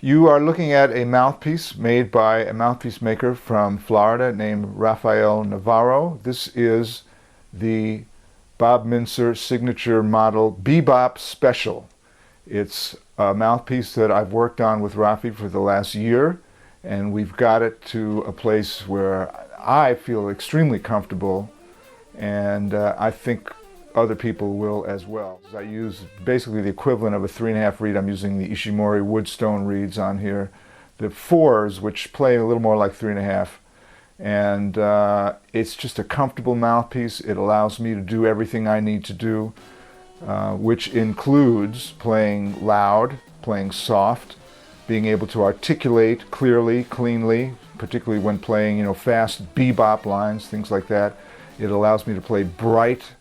You are looking at a mouthpiece made by a mouthpiece maker from Florida named Rafael Navarro. This is the Bob Mintzer signature model Bebop Special. It's a mouthpiece that I've worked on with Rafi for the last year, and we've got it to a place where I feel extremely comfortable, and I think other people will as well. I use basically the equivalent of a 3.5 reed. I'm using the Ishimori Woodstone reeds on here. The 4s, which play a little more like 3.5. And it's just a comfortable mouthpiece. It allows me to do everything I need to do, which includes playing loud, playing soft, being able to articulate clearly, cleanly, particularly when playing, fast bebop lines, things like that. It allows me to play bright.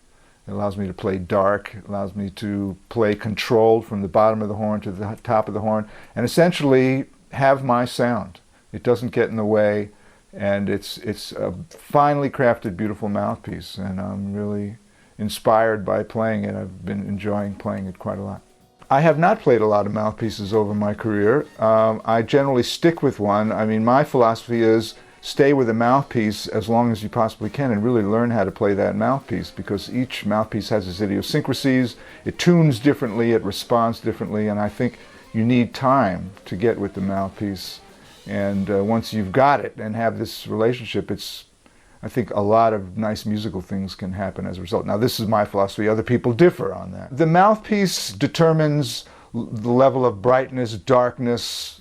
It allows me to play dark. It allows me to play controlled from the bottom of the horn to the top of the horn, and essentially have my sound. It doesn't get in the way, and it's a finely crafted, beautiful mouthpiece, and I'm really inspired by playing it. I've been enjoying playing it quite a lot. I have not played a lot of mouthpieces over my career. I generally stick with one. I mean, my philosophy is stay with a mouthpiece as long as you possibly can and really learn how to play that mouthpiece, because each mouthpiece has its idiosyncrasies, it tunes differently, it responds differently, and I think you need time to get with the mouthpiece. And once you've got it and have this relationship, I think a lot of nice musical things can happen as a result. Now, this is my philosophy. Other people differ on that. The mouthpiece determines the level of brightness, darkness,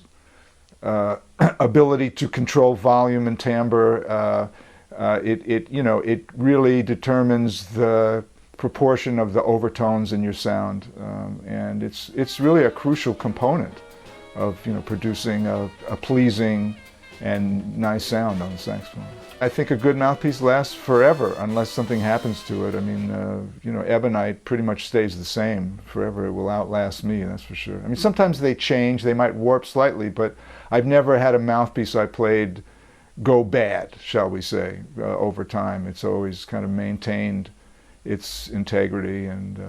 ability to control volume and timbre. It really determines the proportion of the overtones in your sound, and it's really a crucial component of producing a pleasing and nice sound on the saxophone. I think a good mouthpiece lasts forever unless something happens to it. I mean, ebonite pretty much stays the same forever. It will outlast me, that's for sure. I mean, sometimes they change, they might warp slightly, but I've never had a mouthpiece I played go bad, shall we say, over time. It's always kind of maintained its integrity, and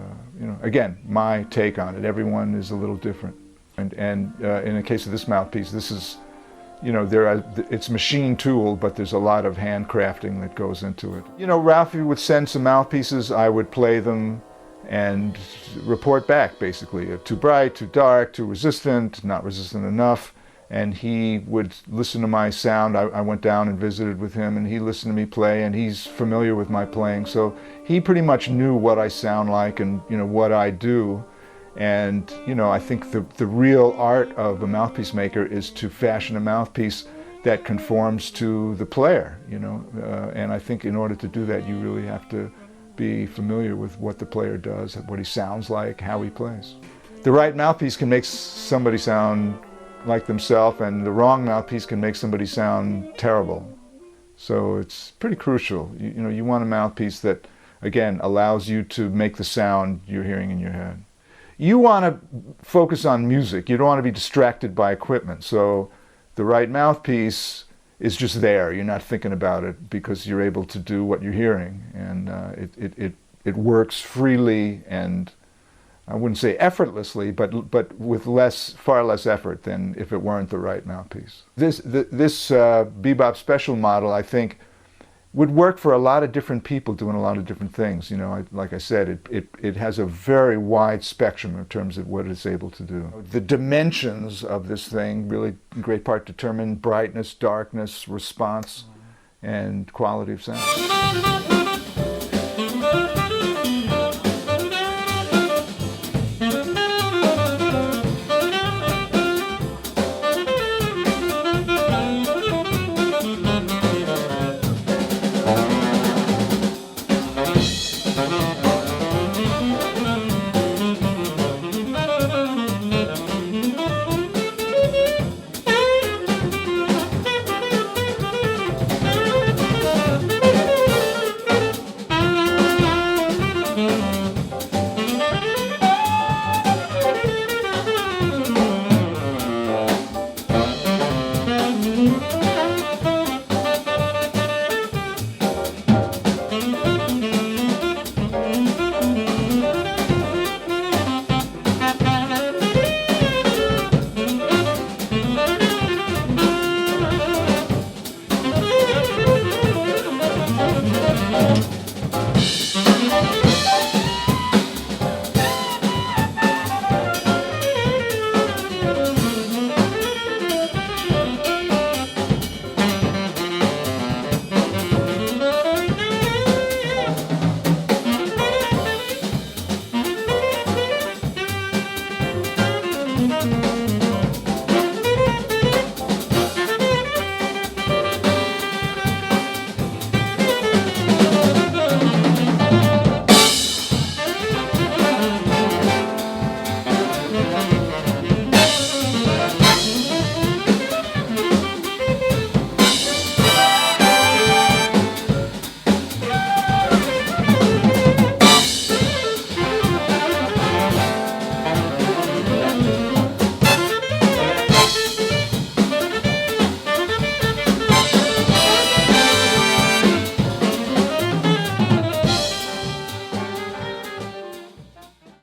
again, my take on it. Everyone is a little different, and in the case of this mouthpiece, this is, it's machine tooled, but there's a lot of handcrafting that goes into it. Ralphie would send some mouthpieces, I would play them and report back, basically. Too bright, too dark, too resistant, not resistant enough. And he would listen to my sound. I went down and visited with him, and he listened to me play, and he's familiar with my playing. So he pretty much knew what I sound like and what I do. And I think the real art of a mouthpiece maker is to fashion a mouthpiece that conforms to the player, and I think in order to do that, you really have to be familiar with what the player does, what he sounds like, how he plays. The right mouthpiece can make somebody sound like themselves, and the wrong mouthpiece can make somebody sound terrible. So it's pretty crucial. You want a mouthpiece that, again, allows you to make the sound you're hearing in your head. You want to focus on music. You don't want to be distracted by equipment. So the right mouthpiece is just there. You're not thinking about it because you're able to do what you're hearing. And it works freely, and I wouldn't say effortlessly, but with far less effort than if it weren't the right mouthpiece. This Bebop Special model, I think, would work for a lot of different people doing a lot of different things. Like I said, it has a very wide spectrum in terms of what it's able to do. The dimensions of this thing really, in great part, determine brightness, darkness, response, and quality of sound.